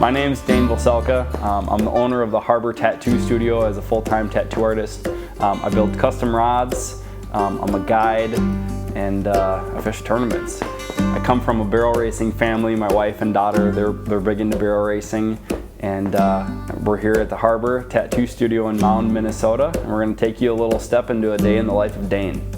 My name's Dane Vocelka. I'm the owner of the Harbor Tattoo Studio as a full-time tattoo artist. I build custom rods, I'm a guide, and I fish tournaments. I come from a barrel racing family. My wife and daughter, they're big into barrel racing, and we're here at the Harbor Tattoo Studio in Mound, Minnesota, and we're going to take you a little step into a day in the life of Dane.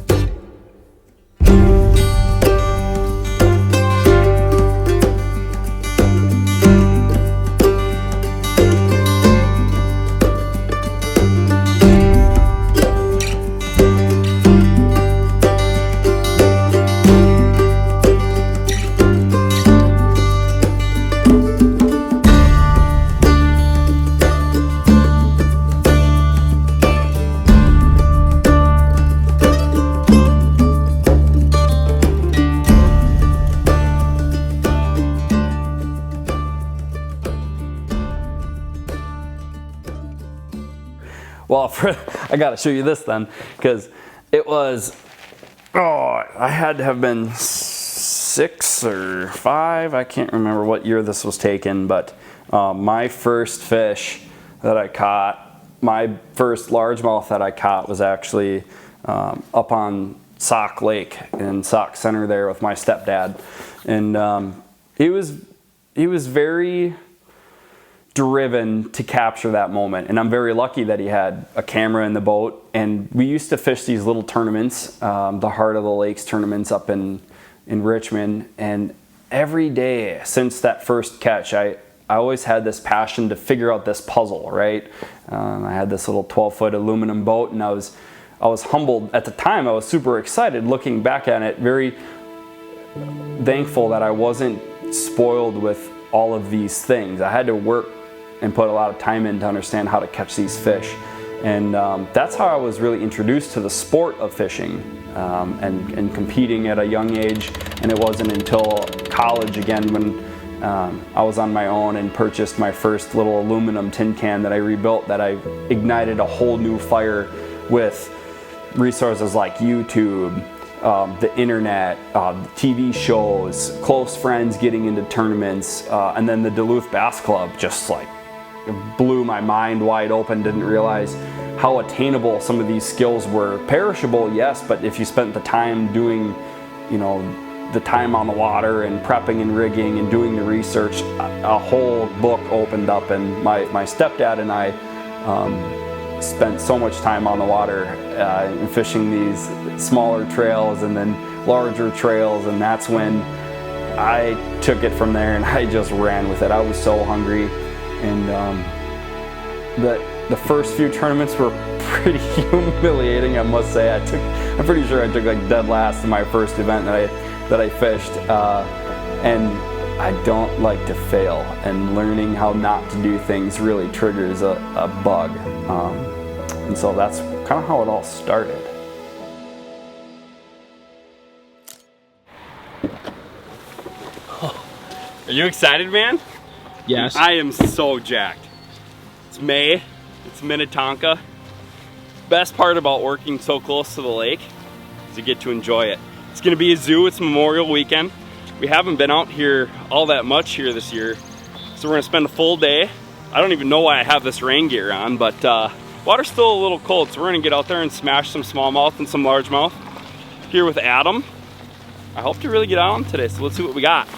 Well, I gotta show you this then, because it was, I had to have been 6 or 5, I can't remember what year this was taken, but my first fish that I caught, my first largemouth that I caught was actually up on Sauk Lake in Sauk Center there with my stepdad. And he was very driven to capture that moment, and I'm very lucky that he had a camera in the boat. And we used to fish these little tournaments, the Heart of the Lakes tournaments up in Richmond, and every day since that first catch I always had this passion to figure out this puzzle, right? I had this little 12-foot aluminum boat, and I was humbled at the time. I was super excited looking back at it, very thankful that I wasn't spoiled with all of these things. I had to work and put a lot of time in to understand how to catch these fish. And that's how I was really introduced to the sport of fishing and competing at a young age. And it wasn't until college again when I was on my own and purchased my first little aluminum tin can that I rebuilt, that I ignited a whole new fire with resources like YouTube, the internet, TV shows, close friends getting into tournaments, and then the Duluth Bass Club just like blew my mind wide open. Didn't realize how attainable some of these skills were. Perishable, yes, but if you spent the time doing, the time on the water and prepping and rigging and doing the research, a whole book opened up. And my stepdad and I spent so much time on the water and fishing these smaller trails and then larger trails, and that's when I took it from there and I just ran with it. I was so hungry, and the first few tournaments were pretty humiliating, I must say. I'm pretty sure I took like dead last in my first event that I fished, and I don't like to fail, and learning how not to do things really triggers a bug. And so that's kind of how it all started. Are you excited, man? Yes. I am so jacked. It's May, it's Minnetonka. Best part about working so close to the lake is you get to enjoy it. It's gonna be a zoo, it's Memorial Weekend. We haven't been out here all that much here this year, so we're gonna spend a full day. I don't even know why I have this rain gear on, but water's still a little cold, so we're gonna get out there and smash some smallmouth and some largemouth here with Adam. I hope to really get on today, so let's see what we got.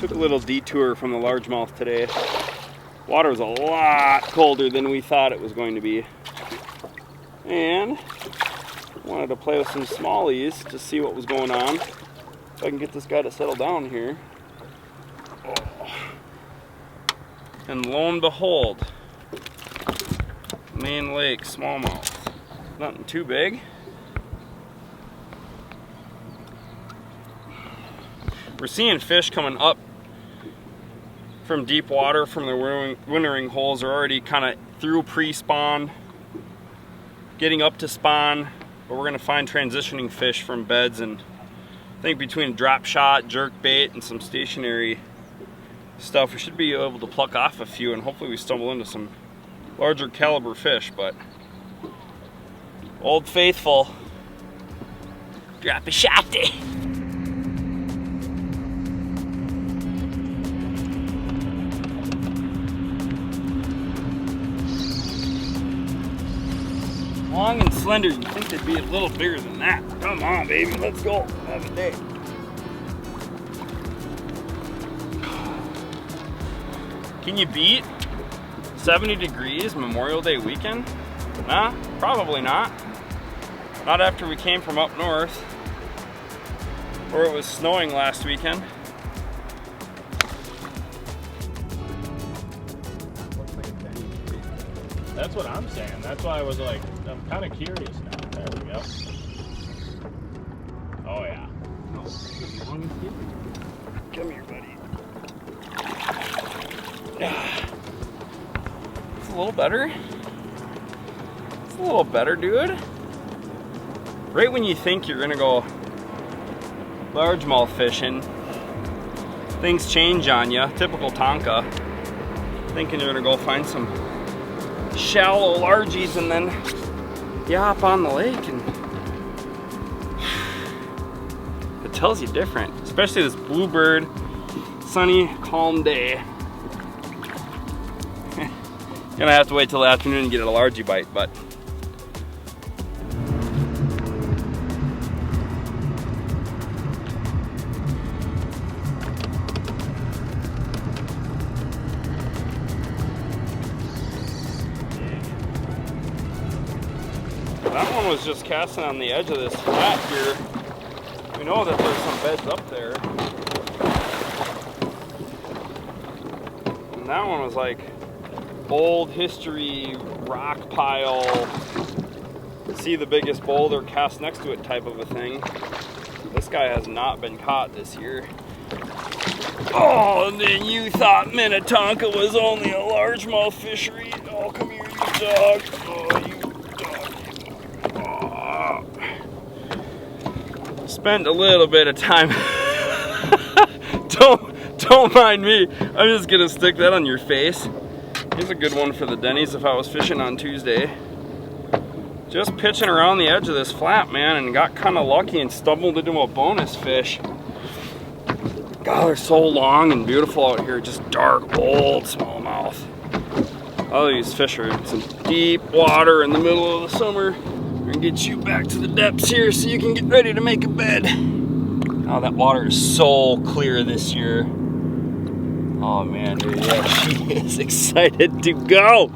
Took a little detour from the largemouth today. Water was a lot colder than we thought it was going to be. And wanted to play with some smallies to see what was going on. If I can get this guy to settle down here. Oh. And lo and behold, Main Lake smallmouth. Nothing too big. We're seeing fish coming up from deep water from the wintering holes are already kind of through pre-spawn, getting up to spawn, but we're gonna find transitioning fish from beds, and I think between a drop shot, jerk bait, and some stationary stuff, we should be able to pluck off a few, and hopefully we stumble into some larger caliber fish. But Old Faithful, drop a shot day. Long and slender, you'd think they'd be a little bigger than that. Come on, baby, let's go. Have a day. Can you beat 70 degrees Memorial Day weekend? Nah, probably not. Not after we came from up north, where it was snowing last weekend. That's what I'm saying. That's why I was like, I'm kind of curious now. There we go. Oh yeah. Come here, buddy. It's a little better. It's a little better, dude. Right when you think you're gonna go largemouth fishing, things change on you. Typical Tonka. Thinking you're gonna go find some shallow largies, and then you hop on the lake and it tells you different. Especially this bluebird, sunny, calm day. Gonna have to wait till the afternoon and get a largie bite, but that one was just casting on the edge of this flat here. We know that there's some beds up there. And that one was like old history, rock pile, see the biggest boulder, cast next to it type of a thing. This guy has not been caught this year. Oh, and then you thought Minnetonka was only a largemouth fishery. Oh, come here, you dog. Oh, you dog. Oh. Spent a little bit of time. Don't mind me. I'm just gonna stick that on your face. Here's a good one for the Denny's if I was fishing on Tuesday. Just pitching around the edge of this flat, man, and got kind of lucky and stumbled into a bonus fish. God, they're so long and beautiful out here. Just dark, old smallmouth. All these fish are in some deep water in the middle of the summer. We're gonna get you back to the depths here so you can get ready to make a bed. Oh, that water is so clear this year. Oh man, dude, yeah, she is excited to go.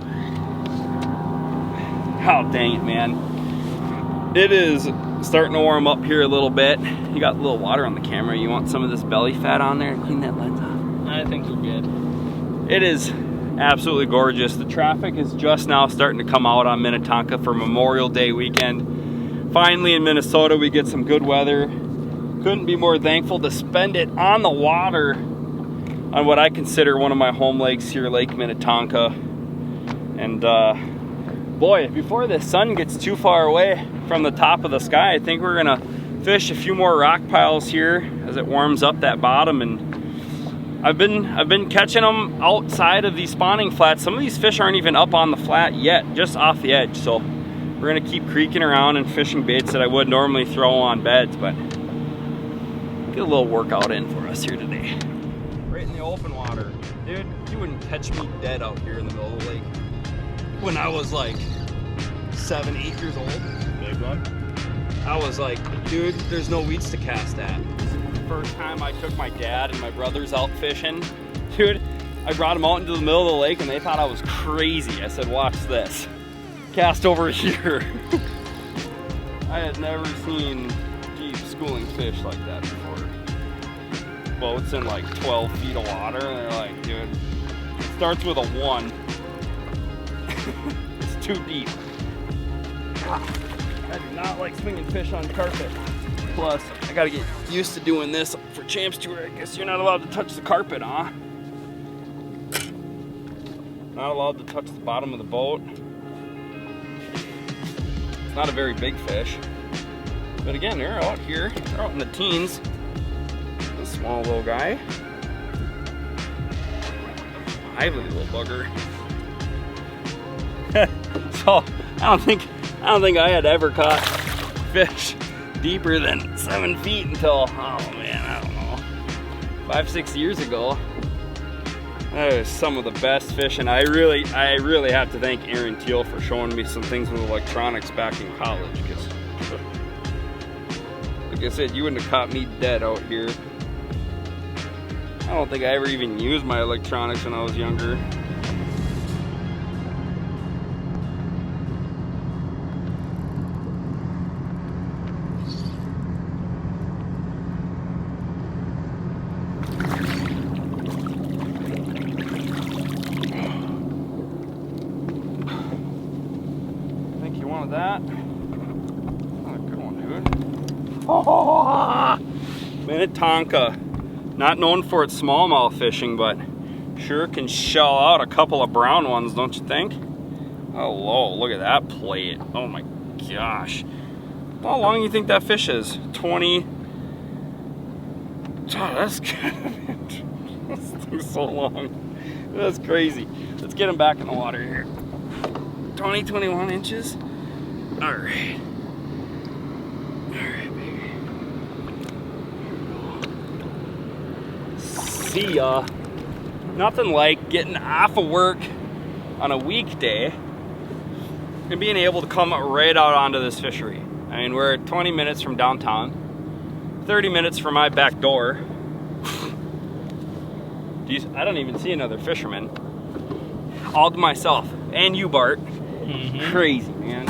Oh, dang it, man. It is starting to warm up here a little bit. You got a little water on the camera. You want some of this belly fat on there and clean that lens off? I think we're good. It is absolutely gorgeous. The traffic is just now starting to come out on Minnetonka for Memorial Day weekend. Finally in Minnesota we get some good weather. Couldn't be more thankful to spend it on the water on what I consider one of my home lakes here, Lake Minnetonka. And boy, before the sun gets too far away from the top of the sky, I think we're gonna fish a few more rock piles here as it warms up that bottom. And I've been catching them outside of these spawning flats. Some of these fish aren't even up on the flat yet, just off the edge. So we're gonna keep creaking around and fishing baits that I would normally throw on beds, but get a little workout in for us here today. Right in the open water. Dude, you wouldn't catch me dead out here in the middle of the lake when I was like 7, 8 years old. Big one. I was like, dude, there's no weeds to cast at. First time I took my dad and my brothers out fishing, dude, I brought them out into the middle of the lake and they thought I was crazy. I said, watch this. Cast over here. I had never seen deep schooling fish like that before. Boats in like 12 feet of water, and they're like, dude, it starts with a 1. It's too deep. I do not like swinging fish on carpet. Plus, I gotta get used to doing this for Champs Tour. I guess you're not allowed to touch the carpet, huh? Not allowed to touch the bottom of the boat. It's not a very big fish. But again, they're out here. They're out in the teens. A small little guy. Lively little bugger. So I don't think I had ever caught fish deeper than 7 feet until, oh man, I don't know, 5-6 years ago. That was some of the best fishing. I really have to thank Aaron Teal for showing me some things with electronics back in college, because like I said, you wouldn't have caught me dead out here. I don't think I ever even used my electronics when I was younger. Think you wanted that? Not a good one, dude. Oh, Minnetonka. Not known for its smallmouth fishing, but sure can shell out a couple of brown ones, don't you think? Hello, look at that plate. Oh my gosh. How long do you think that fish is? 20? Oh, that's good. This thing's so long. That's crazy. Let's get him back in the water here. 20, 21 inches. All right. See ya. Nothing like getting off of work on a weekday and being able to come right out onto this fishery. I mean, we're 20 minutes from downtown, 30 minutes from my back door. Jeez, I don't even see another fisherman. All to myself. And you, Bart. Mm-hmm. Crazy, man.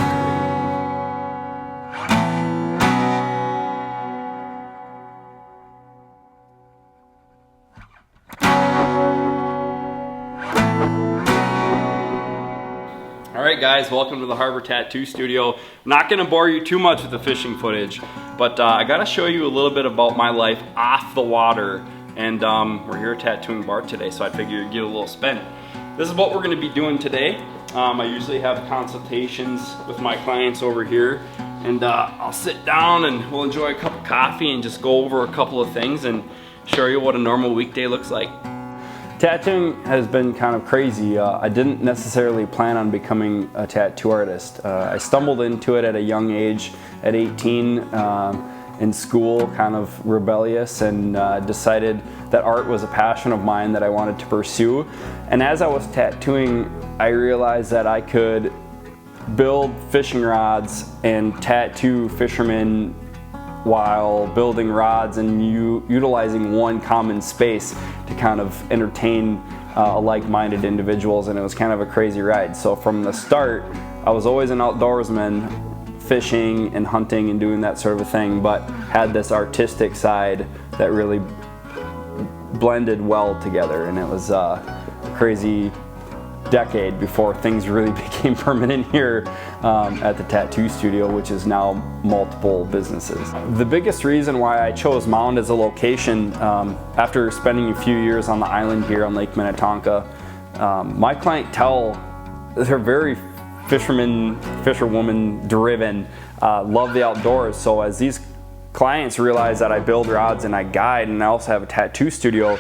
Alright guys, welcome to the Harbor Tattoo Studio. I'm not going to bore you too much with the fishing footage, but I got to show you a little bit about my life off the water. And we're here tattooing Bart today, so I figured you'd get a little spin. This is what we're going to be doing today. I usually have consultations with my clients over here, and I'll sit down and we'll enjoy a cup of coffee and just go over a couple of things and show you what a normal weekday looks like. Tattooing has been kind of crazy. I didn't necessarily plan on becoming a tattoo artist. I stumbled into it at a young age, at 18, in school, kind of rebellious, and decided that art was a passion of mine that I wanted to pursue. And as I was tattooing, I realized that I could build fishing rods and tattoo fishermen while building rods and utilizing one common space to kind of entertain like-minded individuals, and it was kind of a crazy ride. So from the start, I was always an outdoorsman, fishing and hunting and doing that sort of a thing, but had this artistic side that really blended well together, and it was a crazy decade before things really became permanent here at the tattoo studio, which is now multiple businesses. The biggest reason why I chose Mound as a location, after spending a few years on the island here on Lake Minnetonka, my clientele, they're very fisherwoman driven, love the outdoors. So as these clients realize that I build rods and I guide, and I also have a tattoo studio,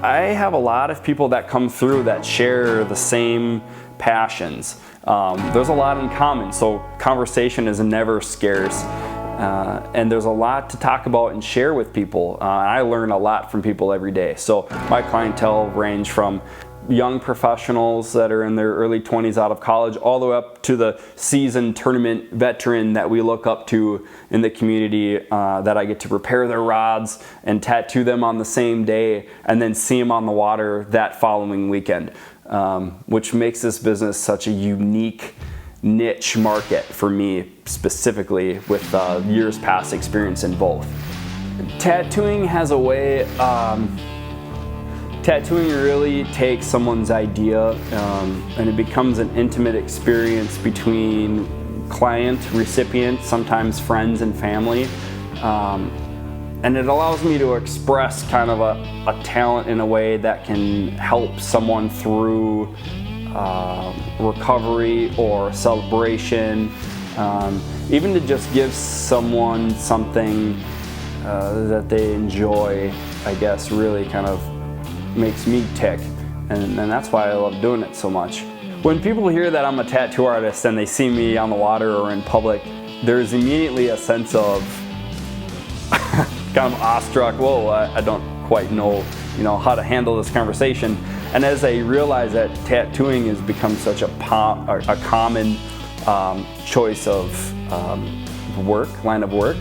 I have a lot of people that come through that share the same passions. There's a lot in common, so conversation is never scarce, and there's a lot to talk about and share with people. I learn a lot from people every day. So my clientele range from young professionals that are in their early 20s out of college, all the way up to the seasoned tournament veteran that we look up to in the community, that I get to repair their rods and tattoo them on the same day and then see them on the water that following weekend, which makes this business such a unique niche market for me specifically, with years past experience in both. Tattooing has a way, tattooing really takes someone's idea and it becomes an intimate experience between client, recipient, sometimes friends and family. And it allows me to express kind of a talent in a way that can help someone through recovery or celebration, even to just give someone something that they enjoy, I guess, really kind of makes me tick, and that's why I love doing it so much. When people hear that I'm a tattoo artist and they see me on the water or in public, there's immediately a sense of kind of awestruck, whoa, I don't quite know, how to handle this conversation. And as I realize that tattooing has become such a common choice of line of work,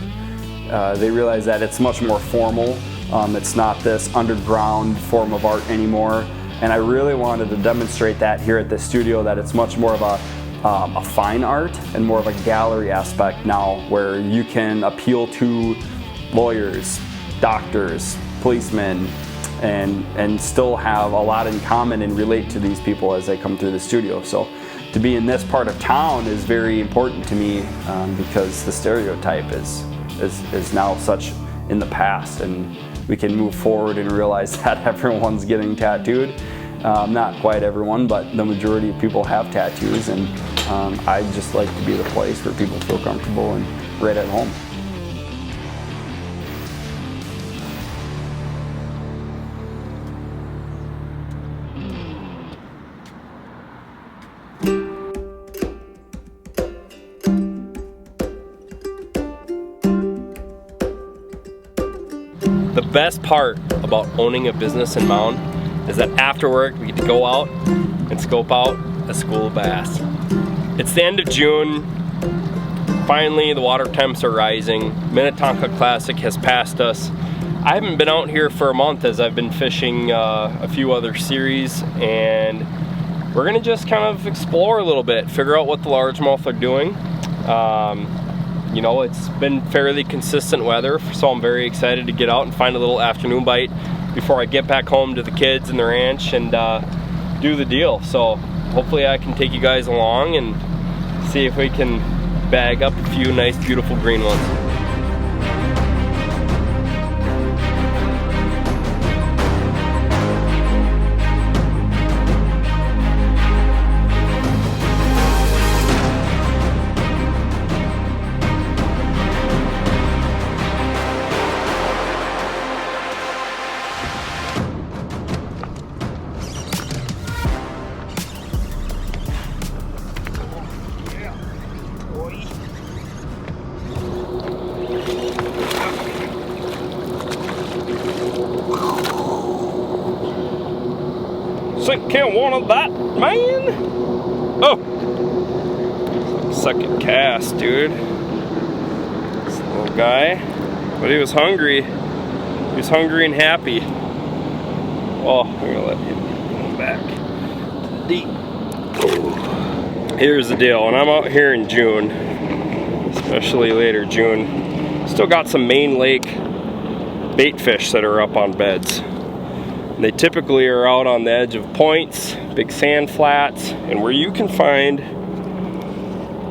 they realize that it's much more formal. It's not this underground form of art anymore. And I really wanted to demonstrate that here at the studio, that it's much more of a fine art and more of a gallery aspect now, where you can appeal to lawyers, doctors, policemen, and still have a lot in common and relate to these people as they come through the studio. So to be in this part of town is very important to me, because the stereotype is now such in the past, and we can move forward and realize that everyone's getting tattooed. Not quite everyone, but the majority of people have tattoos, and I just like to be the place where people feel comfortable and right at home. The best part about owning a business in Mound is that after work we get to go out and scope out a school of bass. It's the end of June. Finally, the water temps are rising. Minnetonka Classic has passed us. I haven't been out here for a month as I've been fishing a few other series, and we're gonna just kind of explore a little bit, figure out what the largemouth are doing. It's been fairly consistent weather, so I'm very excited to get out and find a little afternoon bite before I get back home to the kids and the ranch and do the deal. So hopefully I can take you guys along and see if we can bag up a few nice, beautiful green ones. Can't want that, man. Oh, second cast, dude. This little guy, but he was hungry. He was hungry and happy. Oh, I'm gonna let him go back deep. Here's the deal. When I'm out here in June, especially later June, still got some Main Lake bait fish that are up on beds. They typically are out on the edge of points, big sand flats, and where you can find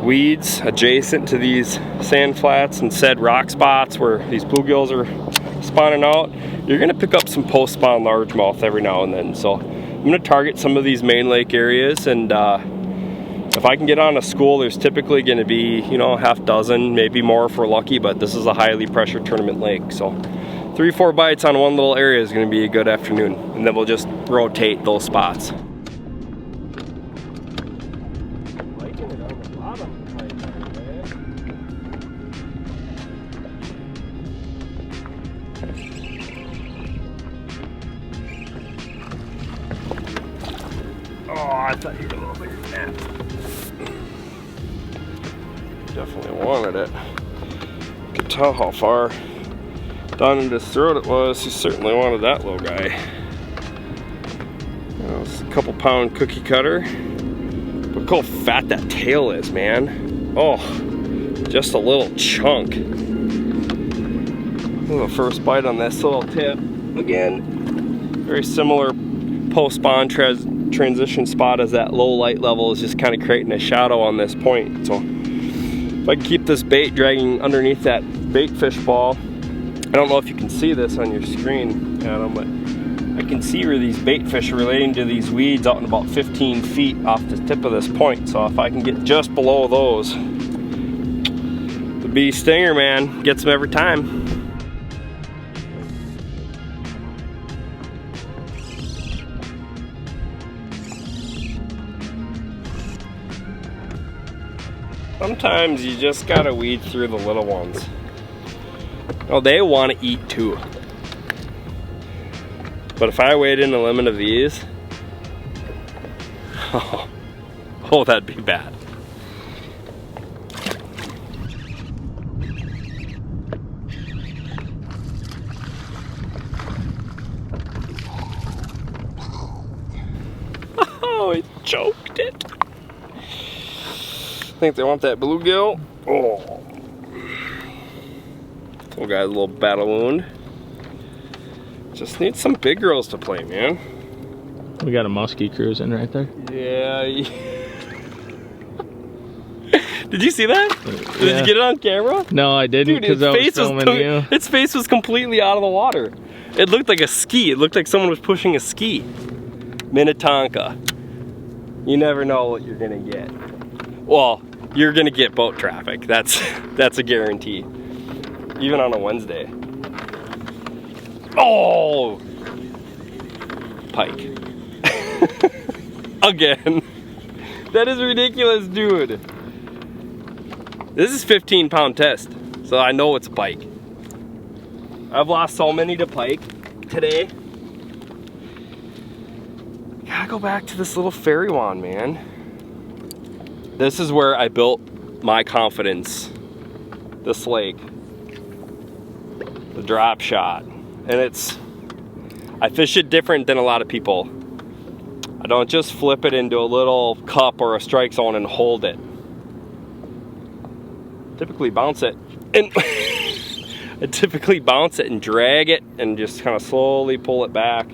weeds adjacent to these sand flats and said rock spots where these bluegills are spawning out, you're gonna pick up some post-spawn largemouth every now and then. So I'm gonna target some of these Main Lake areas, and if I can get on a school, there's typically gonna be, half dozen, maybe more if we're lucky, but this is a highly pressured tournament lake. So 3-4 bites on one little area is going to be a good afternoon, and then we'll just rotate those spots. Oh, I thought you were a little bigger than that. Definitely wanted it. You could tell how far down in his throat it was. He certainly wanted that little guy. It's a couple pound cookie cutter. Look how fat that tail is, man. Oh, just a little chunk. The first bite on this little tip. Again, very similar post-spawn transition spot as that low light level is just kind of creating a shadow on this point. So if I can keep this bait dragging underneath that bait fish ball, I don't know if you can see this on your screen, Adam, but I can see where these bait fish are relating to these weeds out in about 15 feet off the tip of this point. So if I can get just below those, the bee stinger, man, gets them every time. Sometimes you just gotta weed through the little ones. Oh, they want to eat too. But if I weighed in the limit of these, oh, that'd be bad. Oh, it choked it. I think they want that bluegill. Oh. Little guy's a little battle wound. Just need some big girls to play, man. We got a muskie cruising right there. Yeah. Did you see that? Did you get it on camera? No, I didn't, because I was filming you. Its face was completely out of the water. It looked like a ski. It looked like someone was pushing a ski. Minnetonka. You never know what you're gonna get. Well, you're gonna get boat traffic. That's a guarantee. Even on a Wednesday. Oh! Pike. Again. That is ridiculous, dude. This is 15-pound test, so I know it's a pike. I've lost so many to pike today. Gotta go back to this little fairy wand, man. This is where I built my confidence. This lake. The drop shot. And I fish it different than a lot of people. I don't just flip it into a little cup or a strike zone and hold it. Typically bounce it and I typically bounce it and drag it and just kind of slowly pull it back.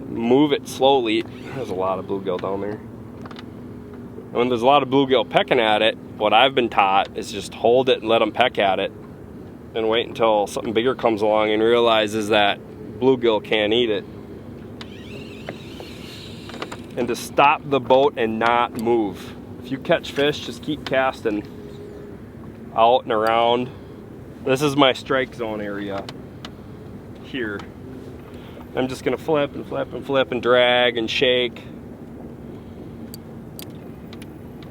Move it slowly. There's a lot of bluegill down there. And when there's a lot of bluegill pecking at it, what I've been taught is just hold it and let them peck at it and wait until something bigger comes along and realizes that bluegill can't eat it. And to stop the boat and not move. If you catch fish, just keep casting out and around. This is my strike zone area here. I'm just gonna flip and flip and flip and drag and shake.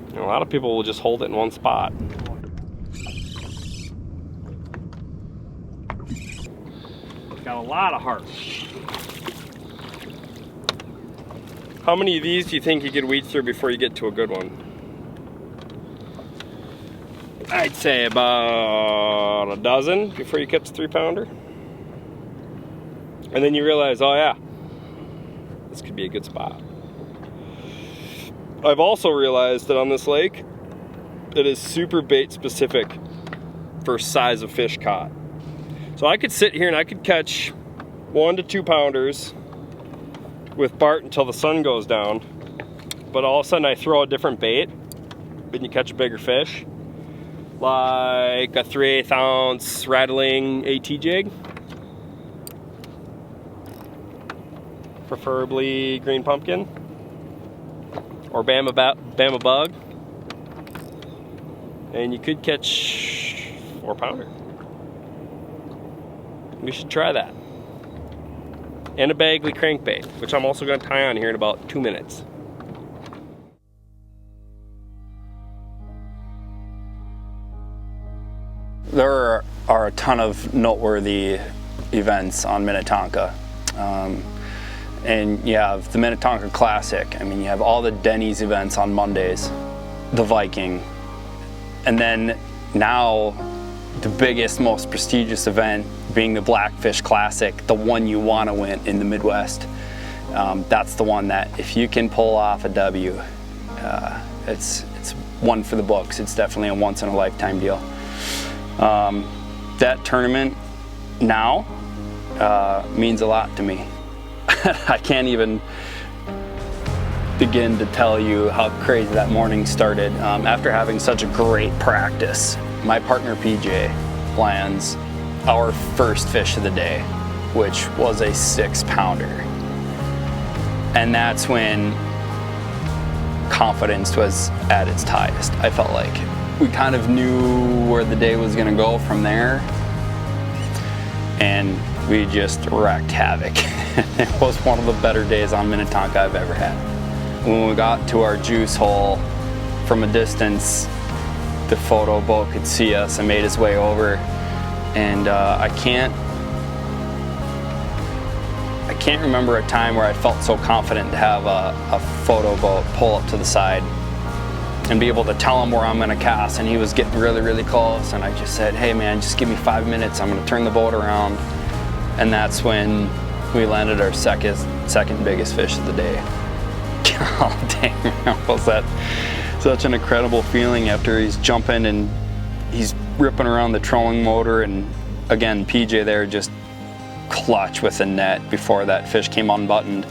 And a lot of people will just hold it in one spot. It's got a lot of heart. How many of these do you think you could weed through before you get to a good one? I'd say about a dozen before you catch a 3-pounder. And then you realize, oh yeah, this could be a good spot. I've also realized that on this lake, it is super bait specific for size of fish caught. So I could sit here and I could catch 1 to 2 pounders with Bart until the sun goes down. But all of a sudden I throw a different bait and you catch a bigger fish. Like a 3/8 ounce rattling AT jig. Preferably green pumpkin. Or Bama bug. And you could catch 4-pounder. We should try that. And a Bagley crankbait, which I'm also going to tie on here in about 2 minutes. There are a ton of noteworthy events on Minnetonka. And you have the Minnetonka Classic. I mean, you have all the Denny's events on Mondays, the Viking, and then now the biggest, most prestigious event being the Blackfish Classic, the one you want to win in the Midwest. That's the one that if you can pull off a W, it's one for the books. It's definitely a once-in-a-lifetime deal. That tournament now means a lot to me. I can't even begin to tell you how crazy that morning started. After having such a great practice, my partner PJ plans our first fish of the day, which was a 6-pounder. And that's when confidence was at its highest. I felt like we kind of knew where the day was gonna go from there, and we just wreaked havoc. It was one of the better days on Minnetonka I've ever had. When we got to our juice hole, from a distance, the photo boat could see us and made his way over. And I can't remember a time where I felt so confident to have a photo boat pull up to the side and be able to tell him where I'm gonna cast. And he was getting really, really close. And I just said, hey man, just give me 5 minutes. I'm gonna turn the boat around. And that's when we landed our second biggest fish of the day. Oh dang, was that such an incredible feeling after he's jumping and he's ripping around the trolling motor, and again, PJ there just clutch with the net before that fish came unbuttoned.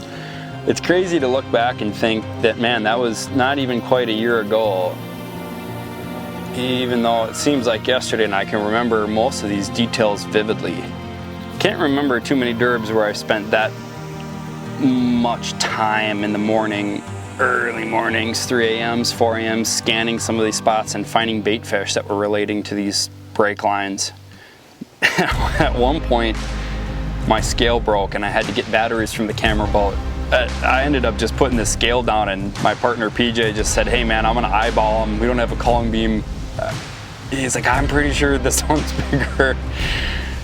It's crazy to look back and think that, man, that was not even quite a year ago. Even though it seems like yesterday, and I can remember most of these details vividly. Can't remember too many derbs where I spent that much time in the morning, early mornings, 3 a.m.s, 4 a.m.s, scanning some of these spots and finding bait fish that were relating to these break lines. At one point, my scale broke and I had to get batteries from the camera boat. I ended up just putting the scale down, and my partner PJ just said, hey man, I'm gonna eyeball him. We don't have a culling beam. He's like, I'm pretty sure this one's bigger.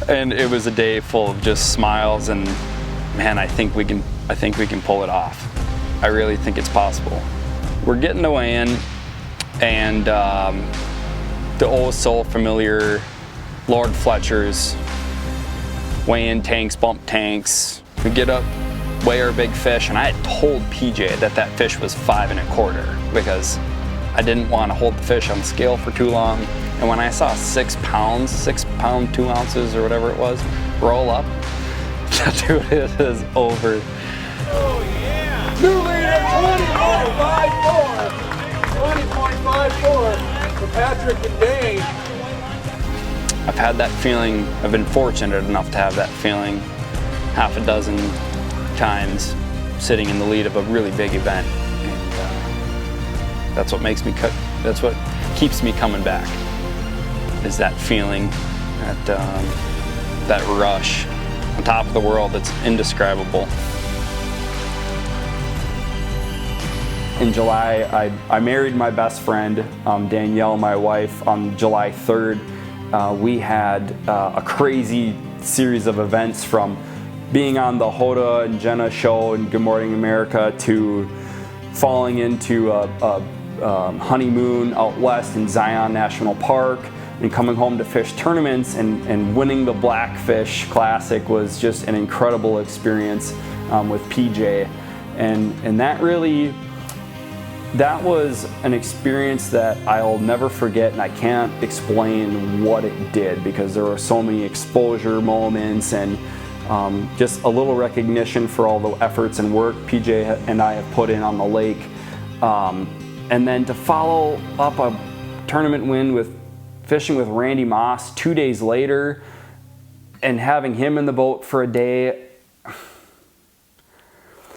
And it was a day full of just smiles, and man, I think we can pull it off. I really think it's possible. We're getting the weigh in, and the oh so familiar Lord Fletcher's weigh-in tanks, bump tanks. We get up, weigh our big fish, and I had told PJ that fish was 5 1/4 because I didn't want to hold the fish on the scale for too long. And when I saw 6 pounds, 6 pound 2 ounces or whatever it was, roll up, dude, it is over. Oh yeah! New leader 20.54 for Patrick and Dane. I've had that feeling, I've been fortunate enough to have that feeling half a dozen times sitting in the lead of a really big event. And that's what makes me that's what keeps me coming back, is that feeling, that rush on top of the world that's indescribable. In July, I married my best friend, Danielle, my wife, on July 3rd. We had a crazy series of events, from being on the Hoda and Jenna show and Good Morning America to falling into a honeymoon out west in Zion National Park, and coming home to fish tournaments and winning the Blackfish Classic was just an incredible experience with PJ. And that was an experience that I'll never forget, and I can't explain what it did, because there were so many exposure moments and just a little recognition for all the efforts and work PJ and I have put in on the lake. And then to follow up a tournament win with fishing with Randy Moss 2 days later and having him in the boat for a day.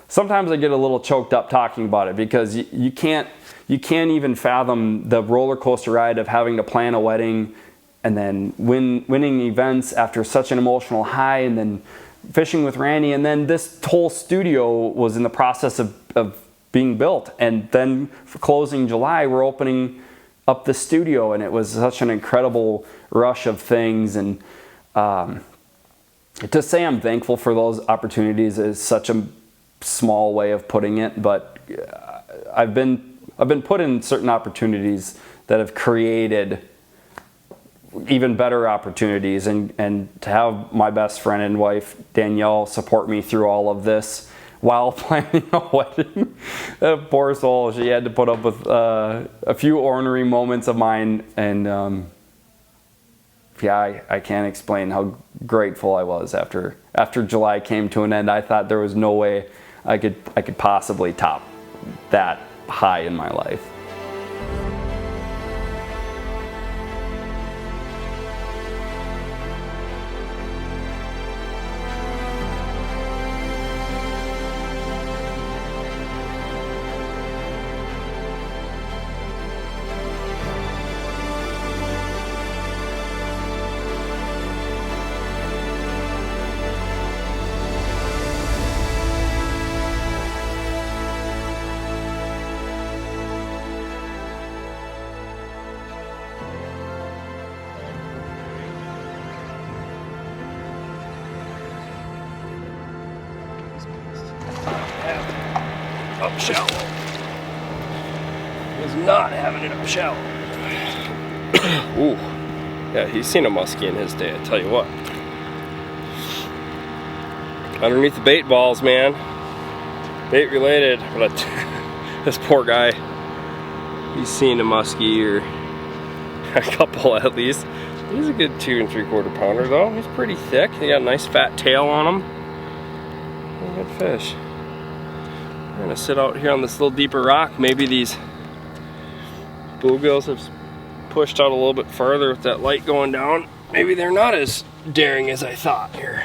Sometimes I get a little choked up talking about it, because you can't even fathom the roller coaster ride of having to plan a wedding and then winning events after such an emotional high, and then fishing with Randy, and then this whole studio was in the process of being built, and then for closing July, we're opening up the studio, and it was such an incredible rush of things. And to say I'm thankful for those opportunities is such a small way of putting it, but I've been put in certain opportunities that have created even better opportunities, and to have my best friend and wife Danielle support me through all of this while planning a wedding. Poor soul, she had to put up with a few ornery moments of mine, and yeah, I can't explain how grateful I was after July came to an end. I thought there was no way I could possibly top that high in my life. up shallow. He's not having it up shallow. Ooh. Yeah, he's seen a muskie in his day, I tell you what. Underneath the bait balls, man. Bait related, but this poor guy, he's seen a muskie or a couple at least. He's a good 2 3/4 pounder though. He's pretty thick. He got a nice fat tail on him. Good fish. I'm gonna sit out here on this little deeper rock. Maybe these bluegills have pushed out a little bit farther with that light going down. Maybe they're not as daring as I thought here.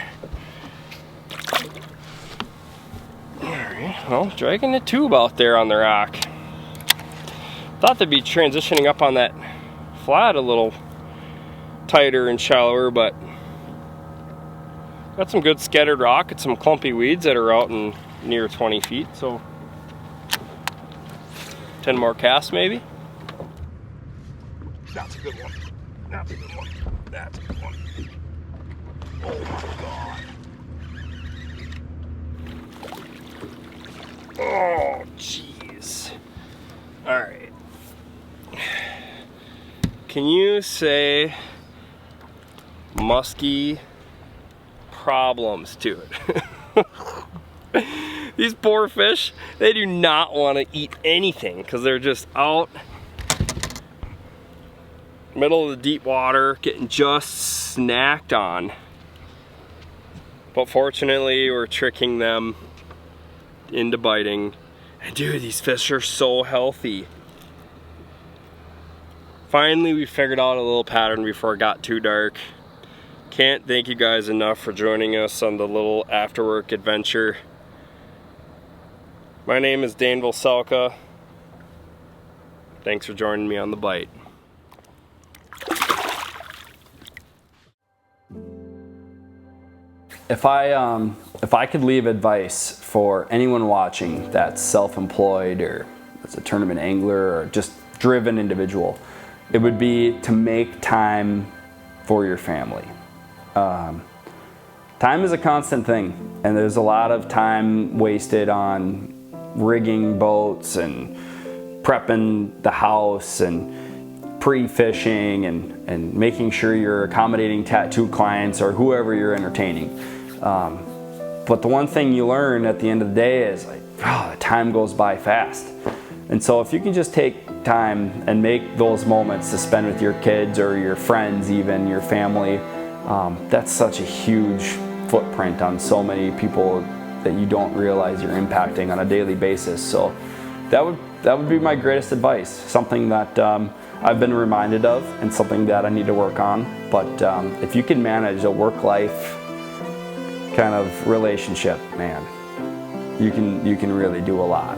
Alright, well, dragging the tube out there on the rock. Thought they'd be transitioning up on that flat a little tighter and shallower, but got some good scattered rock and some clumpy weeds that are out in near 20 feet, so 10 more casts maybe. That's a good one. That's a good one. That's a good one. Oh my God. Oh, jeez. All right. Can you say musky problems to it? These poor fish, they do not want to eat anything because they're just out middle of the deep water getting just snacked on. But fortunately, we're tricking them into biting. And dude, these fish are so healthy. Finally, we figured out a little pattern before it got too dark. Can't thank you guys enough for joining us on the little after-work adventure. My name is Dane Vocelka. Thanks for joining me on the bite. If I could leave advice for anyone watching that's self-employed or as a tournament angler or just driven individual, it would be to make time for your family. Time is a constant thing, and there's a lot of time wasted on rigging boats and prepping the house and pre-fishing and making sure you're accommodating tattoo clients or whoever you're entertaining. But the one thing you learn at the end of the day is like, oh, time goes by fast. And so if you can just take time and make those moments to spend with your kids or your friends, even your family, that's such a huge footprint on so many people that you don't realize you're impacting on a daily basis. So that would be my greatest advice, something that I've been reminded of and something that I need to work on. But if you can manage a work-life kind of relationship, man, you can really do a lot.